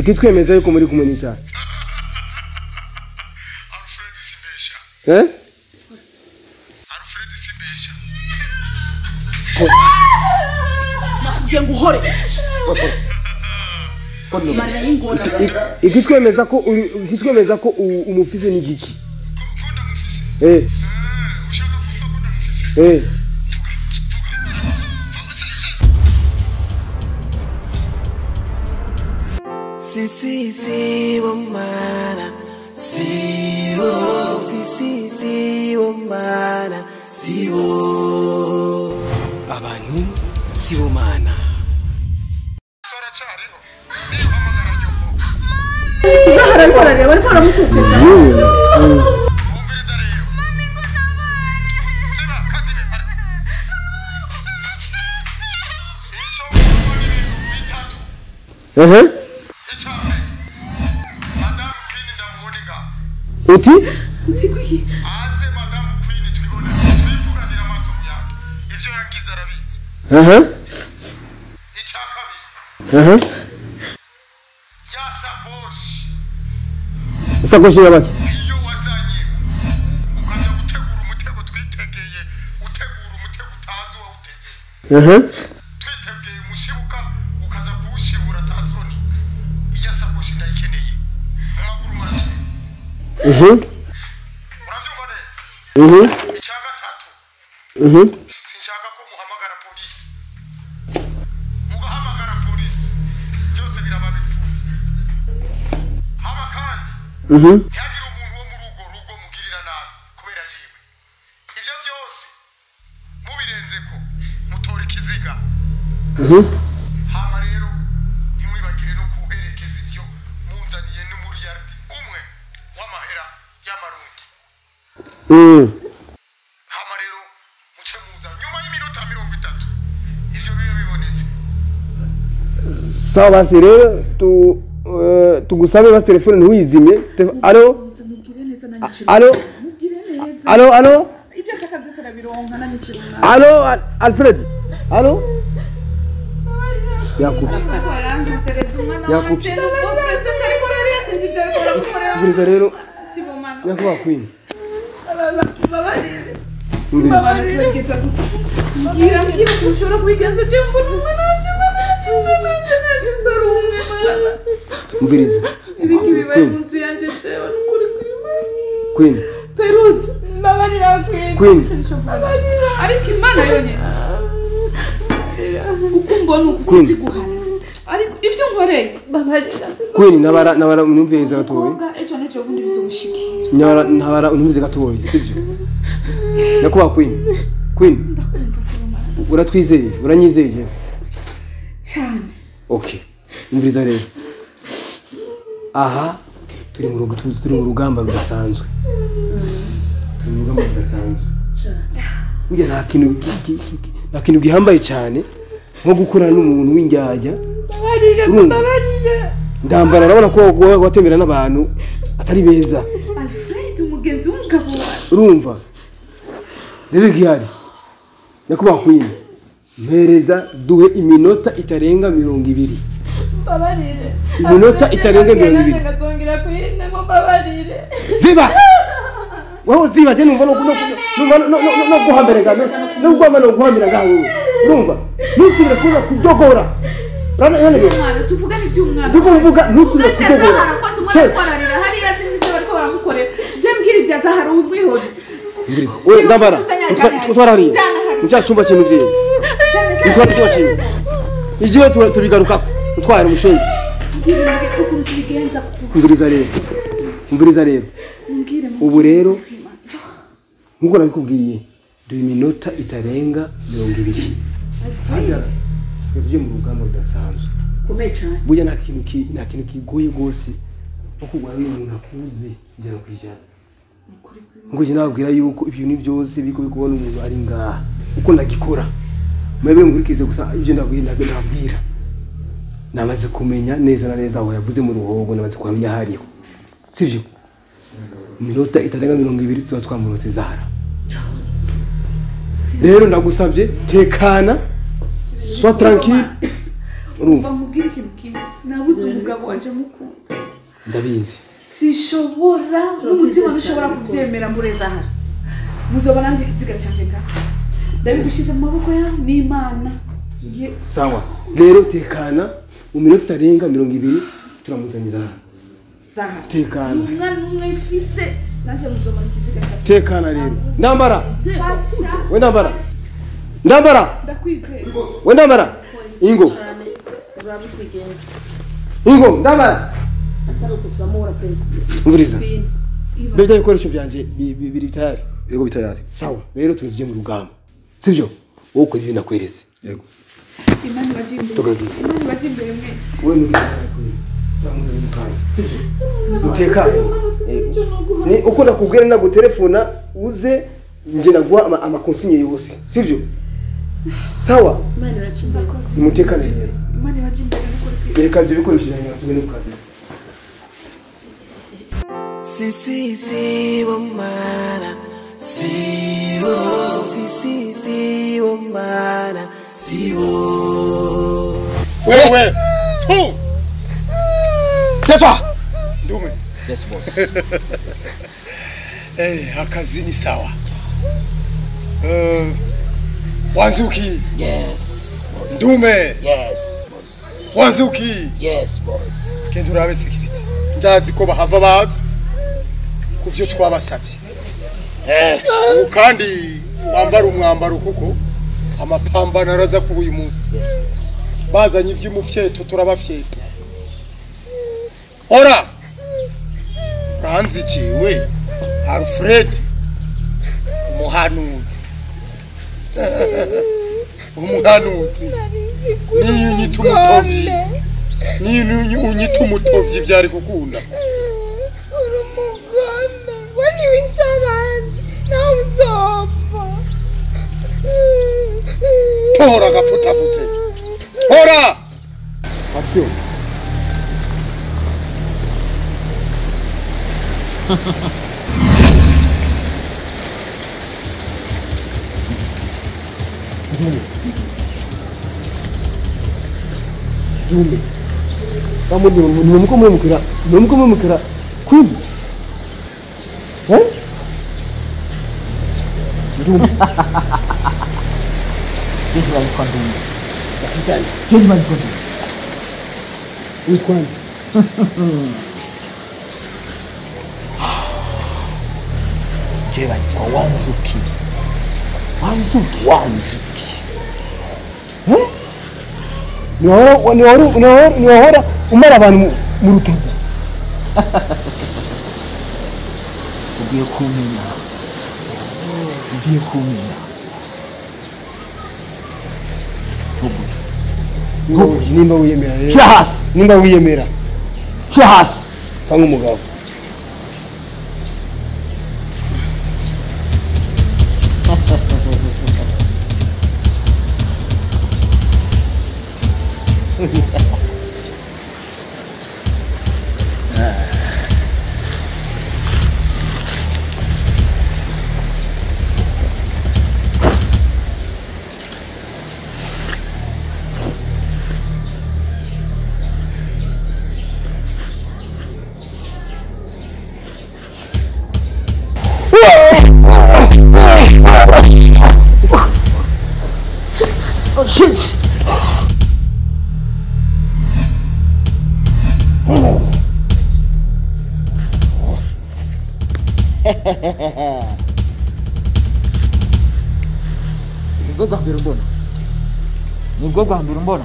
ikitwemeza yuko muri kumwe n'icyaha Alfred Sibesha Alfred Sibesha Masubiye nguhore Marira y'ingona ikitwemeza ko umufise n'igiki Konda mufise ushaka kumva konda mufise Sibomana, Sibomana, Sibo. Abantu Sibomana. Sora cyariho. Niyo hamagara nyoko. Zahara ariko arareba ariko aramututeza Umviriza rero. Mami ngo nabane. Ziba kazibe. Ico bitatu. Uti? Uti kuki? Aze Madame Queen twibona twivuganira amaso myaka. Ivyo yangiza arabizi. Icyakabi. Ya sakoshi. Sakoshi yabaki. Iyo wazanye ukaja gutegura umutego twitegeye utegura umutego utazi wa uteze. Twitegeye mushibuka ukaza kuwushibura tasoni. Iya sakoshi ndayikeneye. Mu maguru mashi. Urabyumva neza? Icya gatatu. Sinshaka ko muhamagara polisi. Mugahamagara polisi. Byose biraba bipfu. Haba kandi. Ntihagire umuntu wo muri urwo rugo mugirira nabi kubera jiwe. Ibyo byose mubirenzeko mutora ikiziga. Hama rero ntimwibagire no kuherekeza ibyo munzaniye n'umuriyardi umwe w'amahera y'amarundi. Hama rero muce muza nyuma y'iminota 30 ivyo bibe bibonetse. Sawa basi rero tugusabe basi telefone ntuwizime. Allo? Ibyo shaka byose rabironka nanyiciruna. Allo Alfred? Allo? Yakubye. Yakubye rero. Sibomana. Yakuba Queen. Sibomana twegeza ngira kuchora kuiganza chembo n'umwana Mviriza. Bikibibaye munzu yanje cewa n'ukuri Queen. Peruz babarira Queen. Ariko imana yonye. Ukumbona ukusizi guhana. Ariko ivyo nkoreye babarira. Queen nabara umviriza gatoye. Ejo nejo ubundi bizogushiki. Nabara umviriza gatoye sivyo? Yakuba Queen. Uratwizeye, uranyizeye cyane. Okay. Umviriza rero. Aha turi mu rugamba rudasanzwe. Ujya nta kintu gihambaye cyane nko gukorana n'umuntu w'injyajya. Ndambara urabona ko watembera n'abantu atari beza. Alfred umugenzi w'umugabo wawe. Urumva? Rero gihari. Yakuba Queen. Mpereza duhe iminota itarenga 200. Babarire. Iminota itarenga 200. Ngatongera kwine mo babarire. Ziba. Wowe ziba je numva no guhambira no guhambira gaho. Urumva? Nusubira kuza kudogora. Rana yone. Umwana tuvugane by'umwana. Ndikuvuga nusubira kudogora. Kwararira hari yatsinze ibyo bariko baramukorera. Je mbwira ibya Zahara ubwihoze. Ngiriza. Oya ndabara. Utwarariye. Ncyacumba kintu ziye. Utwara cyo kintu. Igihe tubigarukako. Utwara umushenzi. Ngiriza rero. Ubu rero nkuko nabikubwiye du iminota itarenga 200. Tuje mu rugamba rudasanzwe. Komeye cyane. Burya nta kintu kigoye gose okugwana n'umuntu akuze njye kwijana. Ngo je nabwira yuko ibyo ni byose biko bikubona umuntu ari ngaha uko ndagikora. Mwebwe ngurikize gusa ibyo ndabwira. Namaze kumenya neza na neza aho yavuze mu ruhogo namaze kumenya hariho. Sivyo? Minota itarenga 200 tuzatwamurose Zahara. Rero ndagusabye tekana. Sois tranquille. Urumva mubwire ikintu kimwe. nabuze umugabo wanje mukunda ndabizi sishobora n'umutima ntushobora kubyemera mureza hano muzobona nje ikiziga cyanje nga ndabigushize mu maboko yawe n'Imana sawa rero tekana mu minota itarenga 20 turamuzanyiza hano tekana umwana umwe ifise nanje muzobona ikiziga cyanje tekana rero ndambara fasha we ndambara ndakwizeye we ndambara ingo ingo ndambara umviriza byo bikoresho byanje biri bitayari Yego bitayari. sawa rero tugiye mu rugamba sivyo wowe ukora ibyo nakweretse Yego. Imana bajimbere mwese we turamuza mu kanya sivyo utekane ni uko nakubwira nagutelefona uze nje naguha amakonsigne yose sivyo sawa mutekane rero Imana bajimbere n'ukuri reka ibyo bikoresho byanje tugende ku kazi Sibomana, Sibomana, Sibo. Wewe. So. Tetwa Ndume. Yes, boss. Akazi ni sawa. Wanzuki. Yes, boss. Ndume. Yes, boss. Wanzuki. Yes, boss. Kendurabe security. Ndazi ko bahava baza kuvyo twabasabye. Kandi wambara umwambaro kuko amapamba naraza ku uyu munsi. Bazanye ivy'umufyeto turabafyeta. Ora. Ranzikiwe. Alfred. Umuhanuzi. Umuhanuzi. Ni unyita umutovyi. Ni unyita umutovyi byari gukunda. Wani wishabani na uzofa. Tora gafuta vuze. Tora! action Dume kamu mukira kubi Dume This is what Dume. This is what Which one? Jeva kwa Wanzuki. Niwahora umara abantu mu rutovu Ugiye kumenya. nimba wiyemera rero Chahas. nimba wiyemera Chahas. fanga umugabo Oh shit. Nibwo bwa mbere umbona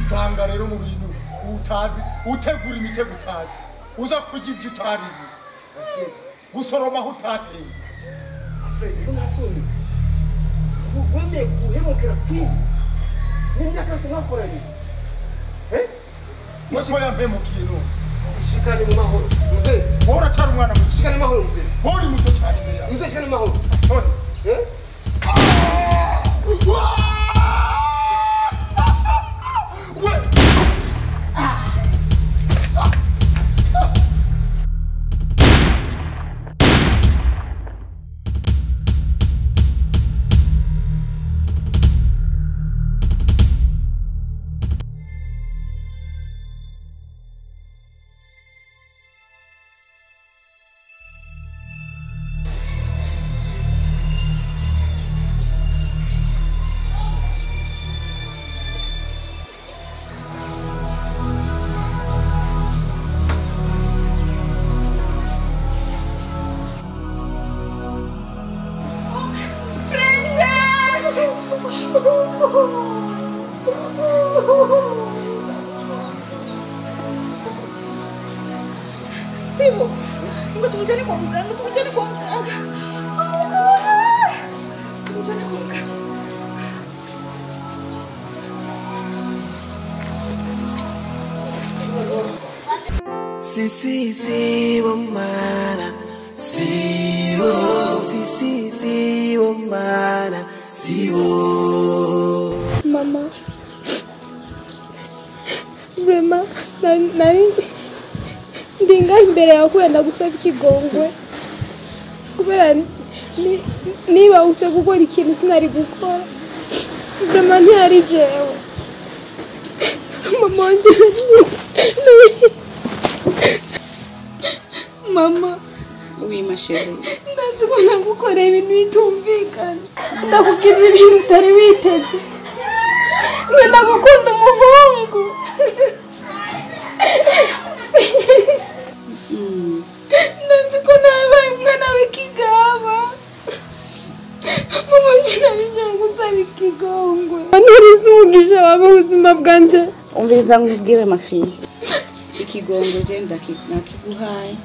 wivanga rero mu bintu utazi utegura imitego utazi uza kurya ibyo utarimye gusoroma aho utateye Fred unasoni weme kuhemukira kwini n'imyaka se mwakoranye Weko yampemukiye none ishikane mu mahoro muzee bora cyari umwana mu ishikane mu mahoro muzee bori muto cyane imbere yawe muzee ishikane mu mahoro sorry Sibo, ngo tumujane kwa muganga, tumujane kwa muganga. Tumujane kwa muganga. Sibomana, Sibomana, Sibo. Mama, vraiment, nari ndinga imbere yawe kwenda gusaba ikigongwe kubera niba utse gukora ikintu sinari gukora vraiment ntiyari jewe mama wanje mama Oui ma chérie. ndazi ko nagukoreye ibintu bitumvikana ndakubwira ibintu utari witeze ngenda gukunda umuhungu ndazi ko nabaye umwana w'ikigaba mama njya gusaba ikigongwe nurize umugisha wawe ubuzima bwanje Umviriza ngubwire mafi. Ikigongwe je ndakiguhaye.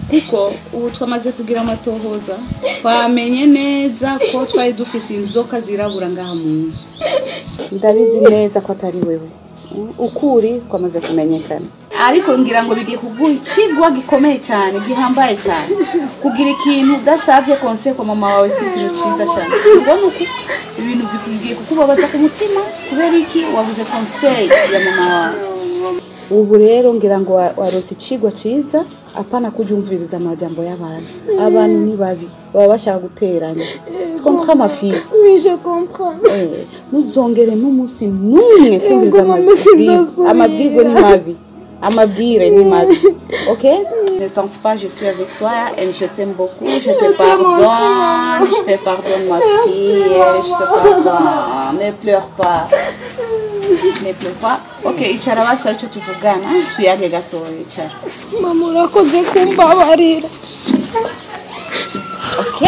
Kuko ubu twamaze kugira amatohoza twamenye neza ko twari dufise inzoka zirabura ngaha mu nzu. Ndabizi neza ko atari wewe. Ukuri kwamaze kumenyekana. Ariko ngira ngo bigiye kuguha ikigwa gikomeye cyane gihambaye cyane. Kugira ikintu udasabye conseil kwa mama wawe si ikintu cyiza cyane. Ubona uko ibintu bigiye kukubabaza ku mutima kubera iki wabuze conseil ya mama wawe. Ubu rero ngira ngo warose ikigwa cyiza apana kujumviriza amajambo y'abantu. Abantu ni babi baba bashaka guteranya. Tu comprends ma fille? Oui, je comprends. Nuzongere n'umunsi numwe kumviriza amabwirwa ni mabi. Amabwire ni mabi. OK? Ne t'en fais pas, je suis avec toi et je t'aime beaucoup. Je te pardonne. Je te pardonne ma fille. Je te pardonne. Ne pleure pas. Ne pleure pas. OK, icara basa aricyo tuvugana. Tuyage gato icara. Mama urakoze kumbabarira. OK?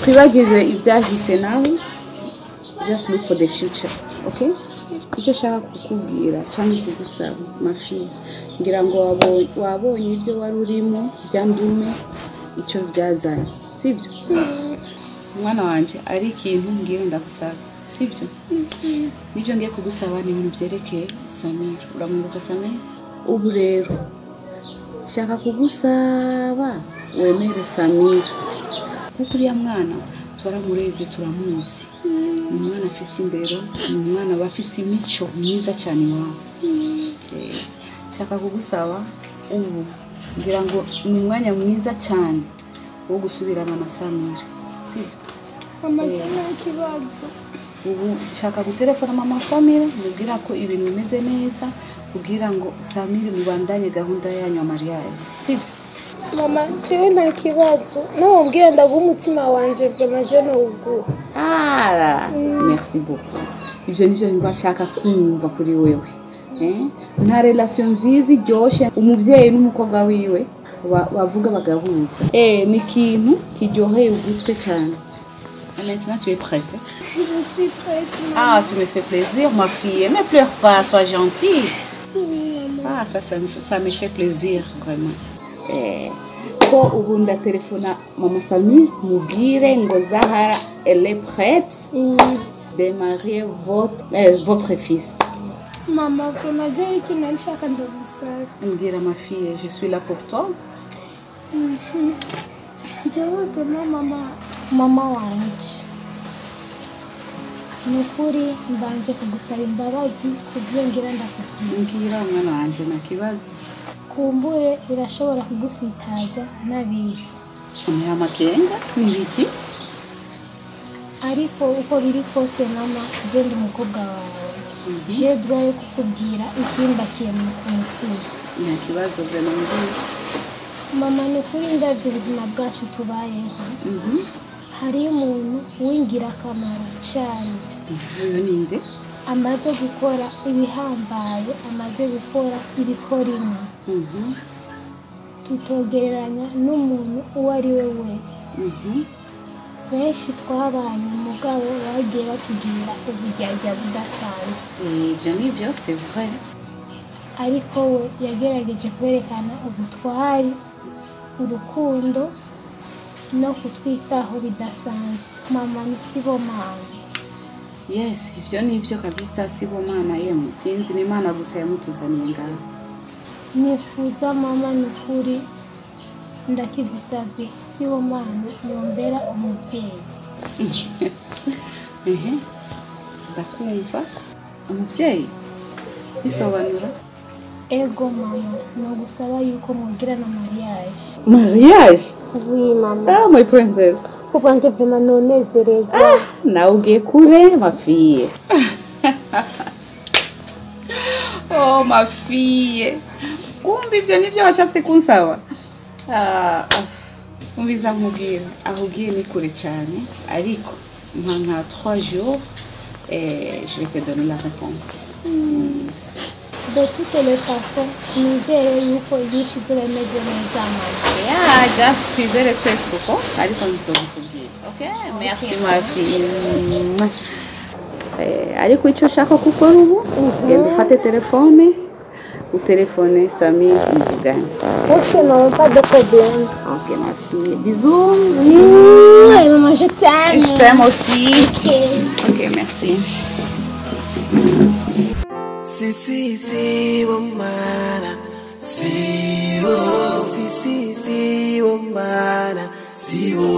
Twibagirwe ibyahise nawe. Just look for the future. OK? Icyo shaka kukubwira cyangwa kugusaba mafi ngira ngo wabonye ibyo wari urimo byandume icyo byazanye sibyo mwana wanje ari ikintu ngiye ndagusaba sibyo nibyo ngiye kugusaba ni ibintu byerekeye Samir uramwibuka Samir ubu rero shaka kugusaba wemere Samir kuko uriya mwana twaramureze turamuzi umwana afise indero umwana bafise imico myiza cyane wawe shaka kugusaba ubu ngira ngo ni umwanya mwiza cyane wo gusubirana na Samir sibyo mama cyane kibazo ubu shaka gutelefona mama Samir mubwira ko ibintu bimeze neza kugira ngo Samir mubandanye gahunda yanyu ya mariage sibyo mama jewe nta kibazo nawe mbwira ndagumutima wanje vraiment je no ugu merci beaucoup ibyo nivyo ngashaka kumva kuri wewe nta relation nziza iryoshe umuvyeyi n'umukobwa wiwe bavuga bagahuza ni ikintu kiryoheye ugutwe cyane Maintenant, tu es prête? Je suis prête, maman. Ah, tu me fais plaisir, ma fille. Ne pleure pas, sois gentille. Oui, maman. Ah, ça me fait plaisir, vraiment. Ko ubu ndaterefona Mama Sami mubwire ngo Zahara elle est prête de marier votre fils. Maman, comment dire que je suis en train de Ma fille, je suis là pour toi. Je veux vraiment mama wanje. Nukuri mbanje kugusaba imbabazi kuvyongera ndakubwira. Mbwira mwana wanje nakibazo. Kumbure birashobora kugusitaza nabizi. Ni amakenga nibiki? Ariko uko biri kose mama, je ndi umukobwa wawe. Je droit yo kukubwira ikimbakiye mu mutima. Ni kibazo vena mbwira. Mama, nukuri ndavye ubuzima bwacu tubayeho. Hari umuntu w'ingirakamaro cyane. Ninde? Amaze gukora ibihambaye, amaze gukora ibikorimo. Tutogereranya n'umuntu uwo ari we wese. Benshi twabanye umugabo bagiye batugirira ubujyajya budasanzwe. Ibyo ni byo, c'est vrai. Ariko we yagerageje kwerekana ubutwari, urukundo no kutwitaho bidasanzwe. Mama ni Sibomana. Yes, ibyo ni byo kabisa. Sibomana yemwe sinzi ni Imana gusa yamutuzaniye ngaho. Nifuza mama nukuri ndakigusavye Sibomana yombera umuvyeyi. Ndakumva. Umuvyeyi bisobanura? Ego mama, no gusaba yuko mugirana mariage. Mariage? Oui mama. Ah, my princess. Kuko nje vraiment nonezererwa. Na ugiye kure ma fille. Oh ma fille. Kumbe ibyo nibyo washatse kunsaba. Umbiza nkubwira aho ugiye ni kure cyane ariko nka 3 jours et je vais te donner la réponse. De toutes les façons, nizere yuko yishize bemeze neza mama. Yeah, just twizere twese uko ariko nzobikubwira. Okay? Merci ma fille. Ariko icyo ushaka gukora ubu genda ufate telefone utelefone Sami mvugane. Ok, non, pas de problème. Ok ma fille, bisous. Maman, je t'aime. Je t'aime aussi. Ok, merci. Sibomana, Sibomana, Sibo.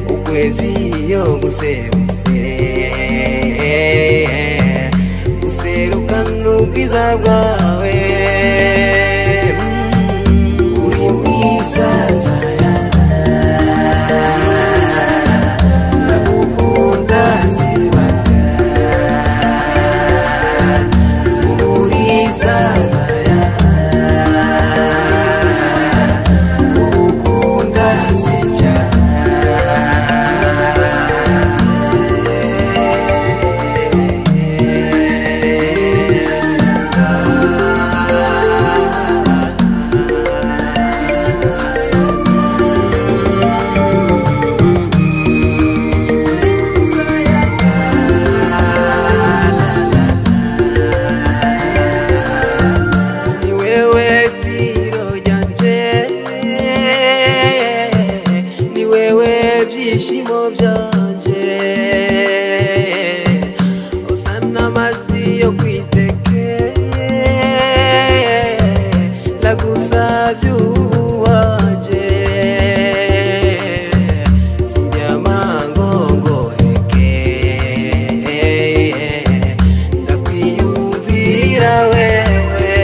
Ukwezi yo gusebuse bwawe uri mwiza zaya ndagukunda Sibomana umuriza zaya ndagukunda sija ibyishimo byanje usana amazi yo kwizeke lagusavye ubuwanje sinyamangongoheke ndakwiyumvira wewe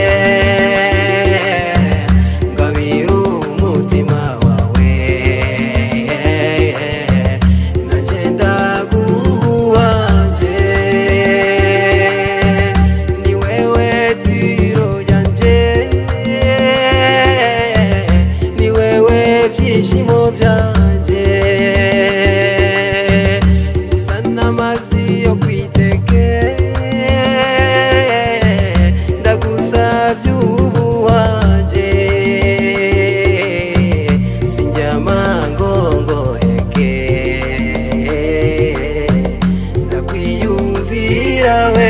ngabira umutima wawe ibyishimo byanje usana amazi yo kwiteke ndagusavye ubuwanje sinyamangongoheke ndakwiyumvira we